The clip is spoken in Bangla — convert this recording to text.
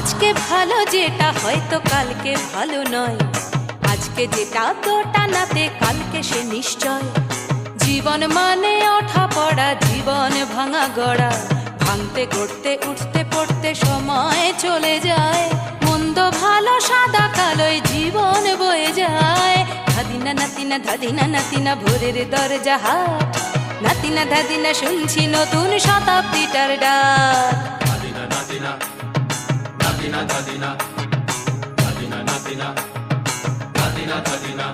আজকে ভালো যেটা হয়তো কালকে ভালো নয়, আজকে যেটা তোটা নাতে কালকে সে নিশ্চয়। জীবন মানে ওঠা পড়া, জীবন ভাঙা গড়া, ভাঙতে গড়তে উঠতে পড়তে সময় চলে যায়। মন্দ ভালো সাদা কালোয় জীবন বয়ে যায়। ধাদিনা নাতিনা ধাদিনা নাতিনা ভোরের দরজা হাট, নাতিনা ধাদিনা শুনছি নতুন শতাব্দীটার ডাক। নাতিনা নাতিনা নাতিনা নাতিনা নাতিনা নাতিনা নাতিনা নাতিনা